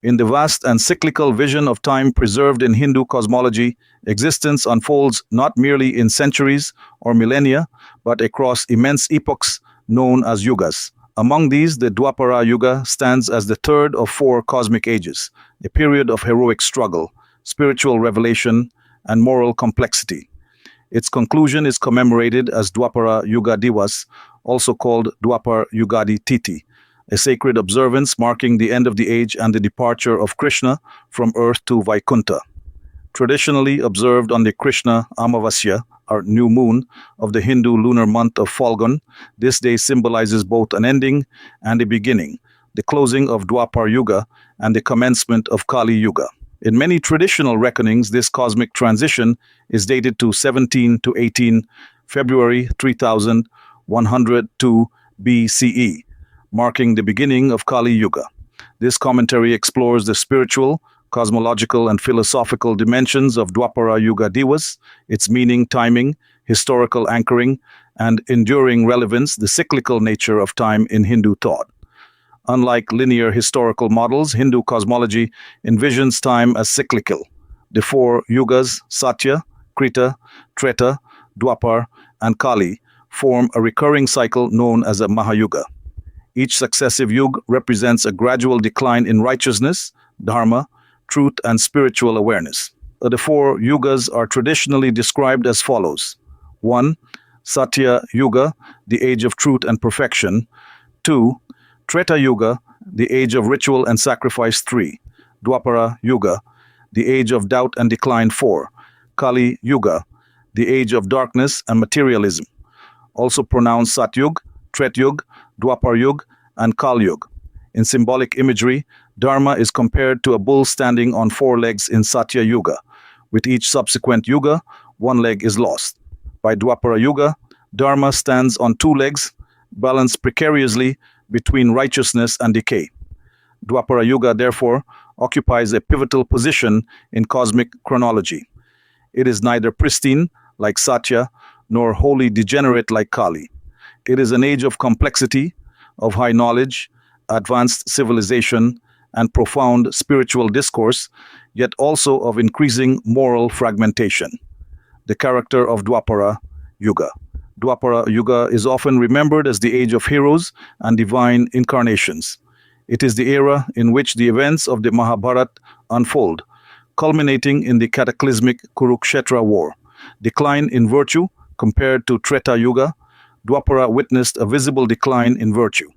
In the vast and cyclical vision of time preserved in Hindu cosmology, existence unfolds not merely in centuries or millennia, but across immense epochs known as Yugas. Among these, the Dwapara Yuga stands as the third of four cosmic ages, a period of heroic struggle, spiritual revelation, and moral complexity. Its conclusion is commemorated as Dwapara Yuga Diwas, also called Dwapar Yugadi Tithi, a sacred observance marking the end of the age and the departure of Krishna from earth to Vaikuntha. Traditionally observed on the Krishna Amavasya, or new moon, of the Hindu lunar month of Falgun, this day symbolizes both an ending and a beginning, the closing of Dwapar Yuga and the commencement of Kali Yuga. In many traditional reckonings, this cosmic transition is dated to 17 to 18 February 3102 BCE, marking the beginning of Kali Yuga. This commentary explores the spiritual, cosmological, and philosophical dimensions of Dwapara Yuga Diwas, its meaning, timing, historical anchoring, and enduring relevance, the cyclical nature of time in Hindu thought. Unlike linear historical models, Hindu cosmology envisions time as cyclical. The four Yugas, Satya, Krita, Treta, Dwapar, and Kali, form a recurring cycle known as a Mahayuga. Each successive yuga represents a gradual decline in righteousness, Dharma, truth, and spiritual awareness. The four yugas are traditionally described as follows. 1. Satya Yuga, the age of truth and perfection. 2. Treta Yuga, the age of ritual and sacrifice. 3. Dwapara Yuga, the age of doubt and decline. 4. Kali Yuga, the age of darkness and materialism. Also pronounced Satyug, Tretyug, Dwapar Yuga, and Kali Yuga. In symbolic imagery, Dharma is compared to a bull standing on four legs in Satya Yuga. With each subsequent yuga, one leg is lost. By Dwapara Yuga, Dharma stands on two legs, balanced precariously between righteousness and decay. Dwapara Yuga, therefore, occupies a pivotal position in cosmic chronology. It is neither pristine, like Satya, nor wholly degenerate like Kali. It is an age of complexity, of high knowledge, advanced civilization, and profound spiritual discourse, yet also of increasing moral fragmentation. The character of Dwapara Yuga. Dwapara Yuga is often remembered as the age of heroes and divine incarnations. It is the era in which the events of the Mahabharata unfold, culminating in the cataclysmic Kurukshetra war. Decline in virtue compared to Treta Yuga, Dwapara witnessed a visible decline in virtue.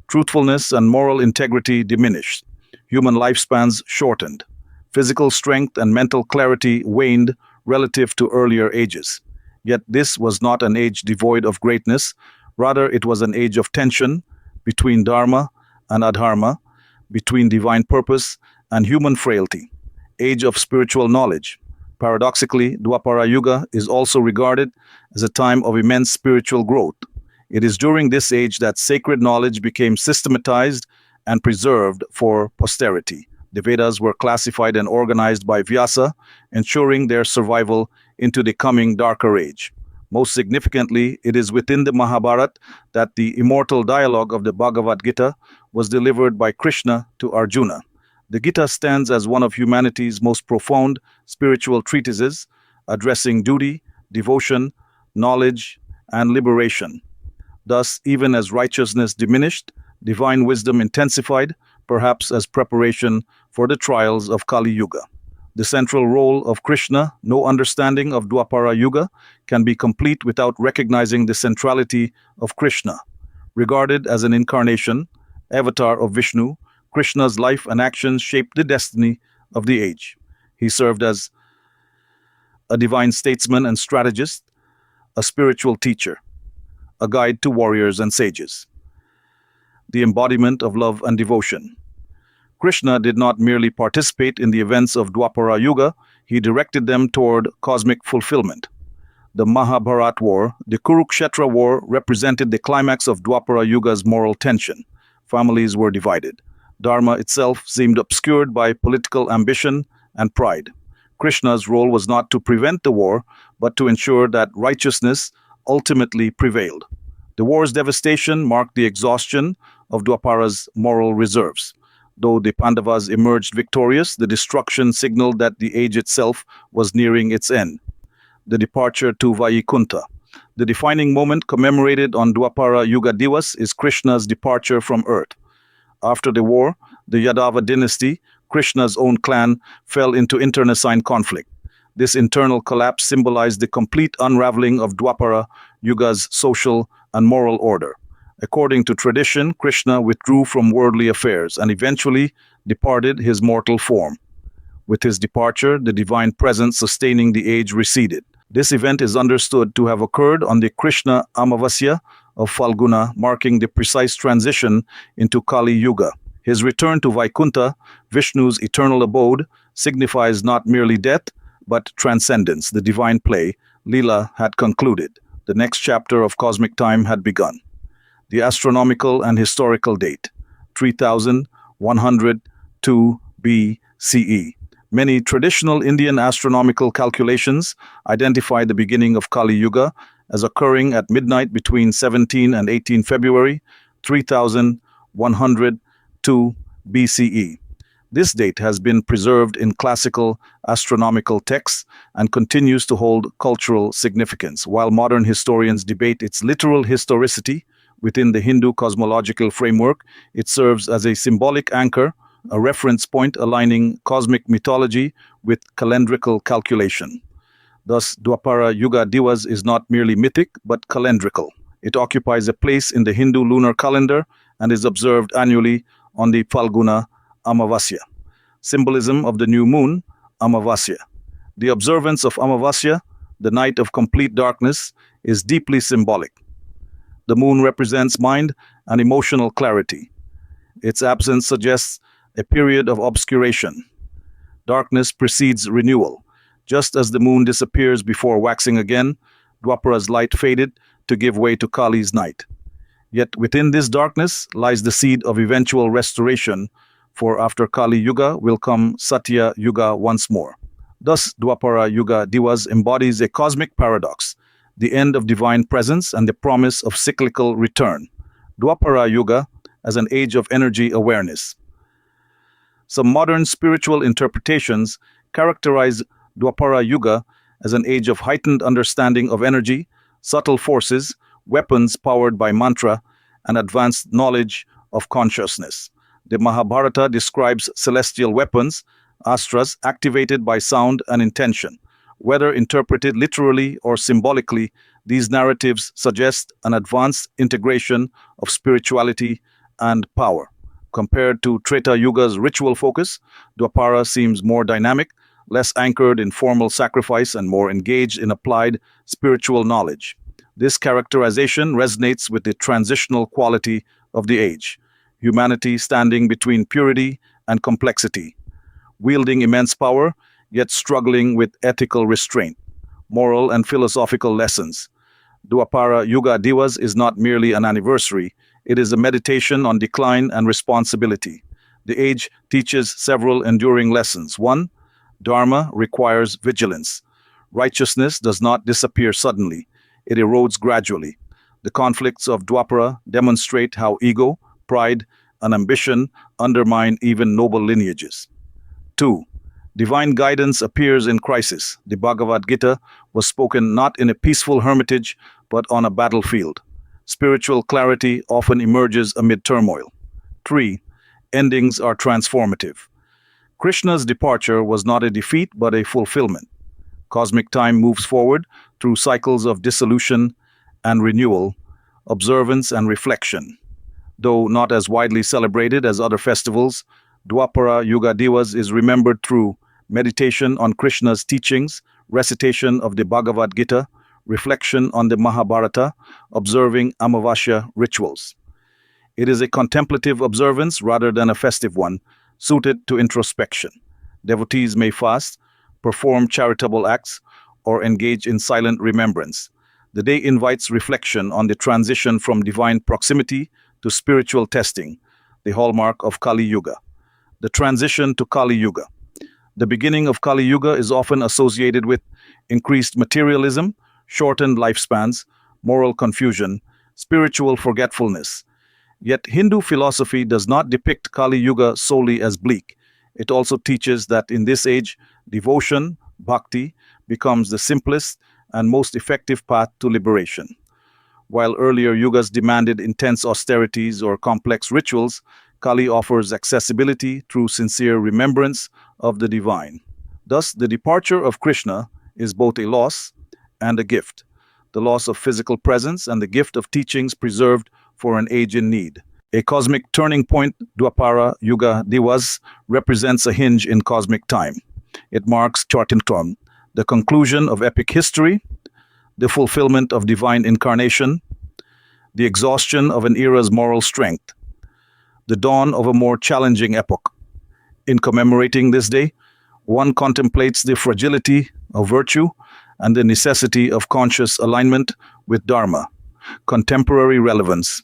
Truthfulness and moral integrity diminished. Human lifespans shortened. Physical strength and mental clarity waned relative to earlier ages. Yet this was not an age devoid of greatness. Rather, it was an age of tension between Dharma and Adharma, between divine purpose and human frailty. Age of spiritual knowledge. Paradoxically, Dwapara Yuga is also regarded as a time of immense spiritual growth. It is during this age that sacred knowledge became systematized and preserved for posterity. The Vedas were classified and organized by Vyasa, ensuring their survival into the coming darker age. Most significantly, it is within the Mahabharata that the immortal dialogue of the Bhagavad Gita was delivered by Krishna to Arjuna. The Gita stands as one of humanity's most profound spiritual treatises, addressing duty, devotion, knowledge, and liberation. Thus, even as righteousness diminished, divine wisdom intensified, perhaps as preparation for the trials of Kali Yuga. The central role of Krishna, no understanding of Dwapara Yuga can be complete without recognizing the centrality of Krishna. Regarded as an incarnation, avatar of Vishnu, Krishna's life and actions shaped the destiny of the age. He served as a divine statesman and strategist, a spiritual teacher, a guide to warriors and sages, the embodiment of love and devotion. Krishna did not merely participate in the events of Dwapara Yuga, he directed them toward cosmic fulfillment. The Mahabharata war, the Kurukshetra war, represented the climax of Dwapara Yuga's moral tension. Families were divided. Dharma itself seemed obscured by political ambition and pride. Krishna's role was not to prevent the war, but to ensure that righteousness ultimately prevailed. The war's devastation marked the exhaustion of Dwapara's moral reserves. Though the Pandavas emerged victorious, the destruction signaled that the age itself was nearing its end. The departure to Vaikuntha. The defining moment commemorated on Dwapara Yuga Diwas is Krishna's departure from earth. After the war, the Yadava dynasty, Krishna's own clan, fell into internecine conflict. This internal collapse symbolized the complete unraveling of Dwapara Yuga's social and moral order. According to tradition, Krishna withdrew from worldly affairs and eventually departed his mortal form. With his departure, the divine presence sustaining the age receded. This event is understood to have occurred on the Krishna Amavasya of Falguna, marking the precise transition into Kali Yuga. His return to Vaikuntha, Vishnu's eternal abode, signifies not merely death, but transcendence. The divine play, Leela, had concluded. The next chapter of cosmic time had begun. The astronomical and historical date, 3102 BCE. Many traditional Indian astronomical calculations identify the beginning of Kali Yuga as occurring at midnight between 17 and 18 February 3102 BCE. This date has been preserved in classical astronomical texts and continues to hold cultural significance. While modern historians debate its literal historicity within the Hindu cosmological framework, it serves as a symbolic anchor, a reference point aligning cosmic mythology with calendrical calculation. Thus, Dwapara Yuga Diwas is not merely mythic but calendrical. It occupies a place in the Hindu lunar calendar and is observed annually on the Falguna Amavasya. Symbolism of the new moon, Amavasya. The observance of Amavasya, the night of complete darkness, is deeply symbolic. The moon represents mind and emotional clarity. Its absence suggests a period of obscuration. Darkness precedes renewal. Just as the moon disappears before waxing again, Dwapara's light faded to give way to Kali's night. Yet within this darkness lies the seed of eventual restoration, for after Kali Yuga will come Satya Yuga once more. Thus, Dwapara Yuga Diwas embodies a cosmic paradox, the end of divine presence and the promise of cyclical return. Dwapara Yuga as an age of energy awareness. Some modern spiritual interpretations characterize Dwapara Yuga as an age of heightened understanding of energy, subtle forces, weapons powered by mantra, and advanced knowledge of consciousness. The Mahabharata describes celestial weapons, astras, activated by sound and intention. Whether interpreted literally or symbolically, these narratives suggest an advanced integration of spirituality and power. Compared to Treta Yuga's ritual focus, Dwapara seems more dynamic, less anchored in formal sacrifice and more engaged in applied spiritual knowledge. This characterization resonates with the transitional quality of the age, humanity standing between purity and complexity, wielding immense power, yet struggling with ethical restraint, moral and philosophical lessons. Dwapara Yuga Diwas is not merely an anniversary, it is a meditation on decline and responsibility. The age teaches several enduring lessons. 1. Dharma requires vigilance. Righteousness does not disappear suddenly, it erodes gradually. The conflicts of Dwapara demonstrate how ego, pride, and ambition undermine even noble lineages. 2. Divine guidance appears in crisis. The Bhagavad Gita was spoken not in a peaceful hermitage, but on a battlefield. Spiritual clarity often emerges amid turmoil. 3. Endings are transformative. Krishna's departure was not a defeat, but a fulfillment. Cosmic time moves forward through cycles of dissolution and renewal, observance and reflection. Though not as widely celebrated as other festivals, Dwapara Yuga Diwas is remembered through meditation on Krishna's teachings, recitation of the Bhagavad Gita, reflection on the Mahabharata, observing Amavasya rituals. It is a contemplative observance rather than a festive one, suited to introspection. Devotees may fast, perform charitable acts, or engage in silent remembrance. The day invites reflection on the transition from divine proximity to spiritual testing, the hallmark of Kali Yuga. The transition to Kali Yuga. The beginning of Kali Yuga is often associated with increased materialism, shortened lifespans, moral confusion, spiritual forgetfulness. Yet Hindu philosophy does not depict Kali Yuga solely as bleak. It also teaches that in this age, devotion, bhakti, becomes the simplest and most effective path to liberation. While earlier yugas demanded intense austerities or complex rituals, Kali offers accessibility through sincere remembrance of the divine. Thus, the departure of Krishna is both a loss and a gift, the loss of physical presence and the gift of teachings preserved for an age in need. A cosmic turning point, Dwapara Yuga Diwas, represents a hinge in cosmic time. It marks Chartinton, the conclusion of epic history, the fulfillment of divine incarnation, the exhaustion of an era's moral strength, the dawn of a more challenging epoch. In commemorating this day, one contemplates the fragility of virtue and the necessity of conscious alignment with Dharma, contemporary relevance.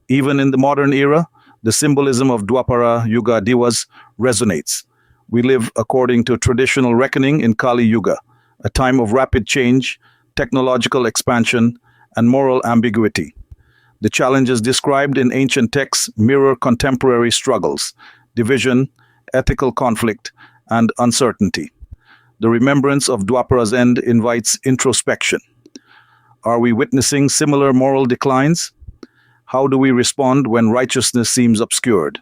Even in the modern era, the symbolism of Dwapara Yuga Diwas resonates. We live according to traditional reckoning in Kali Yuga, a time of rapid change, technological expansion, and moral ambiguity. The challenges described in ancient texts mirror contemporary struggles, division, ethical conflict, and uncertainty. The remembrance of Dwapara's end invites introspection. Are we witnessing similar moral declines? How do we respond when righteousness seems obscured?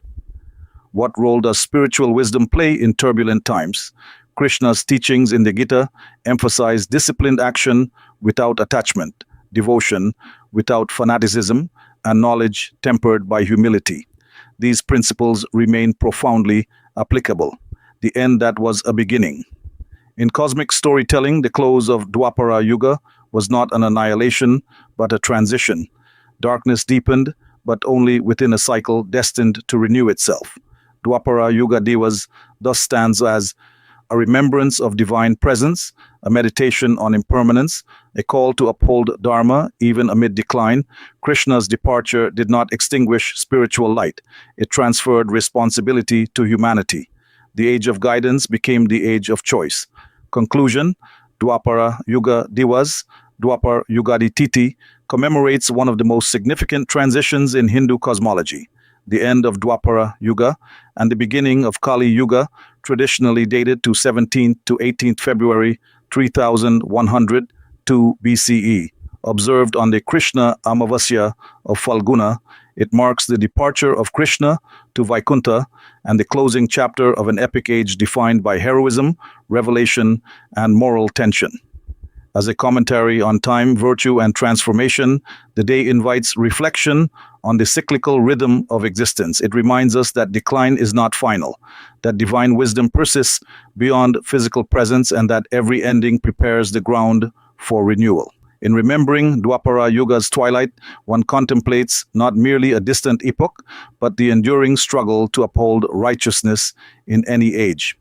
What role does spiritual wisdom play in turbulent times? Krishna's teachings in the Gita emphasize disciplined action without attachment, devotion without fanaticism, and knowledge tempered by humility. These principles remain profoundly applicable. The end that was a beginning. In cosmic storytelling, the close of Dwapara Yuga was not an annihilation, but a transition. Darkness deepened, but only within a cycle destined to renew itself. Dwapara Yuga Diwas thus stands as a remembrance of divine presence, a meditation on impermanence, a call to uphold Dharma even amid decline. Krishna's departure did not extinguish spiritual light. It transferred responsibility to humanity. The age of guidance became the age of choice. Conclusion: Dwapara Yuga Diwas, Dwapar Yugadi Tithi, commemorates one of the most significant transitions in Hindu cosmology, the end of Dwapara Yuga and the beginning of Kali Yuga, traditionally dated to 17th to 18th February 3102 BCE. Observed on the Krishna Amavasya of Falguna, it marks the departure of Krishna to Vaikuntha and the closing chapter of an epic age defined by heroism, revelation, and moral tension. As a commentary on time, virtue, and transformation, the day invites reflection on the cyclical rhythm of existence. It reminds us that decline is not final, that divine wisdom persists beyond physical presence, and that every ending prepares the ground for renewal. In remembering Dwapara Yuga's twilight, one contemplates not merely a distant epoch, but the enduring struggle to uphold righteousness in any age.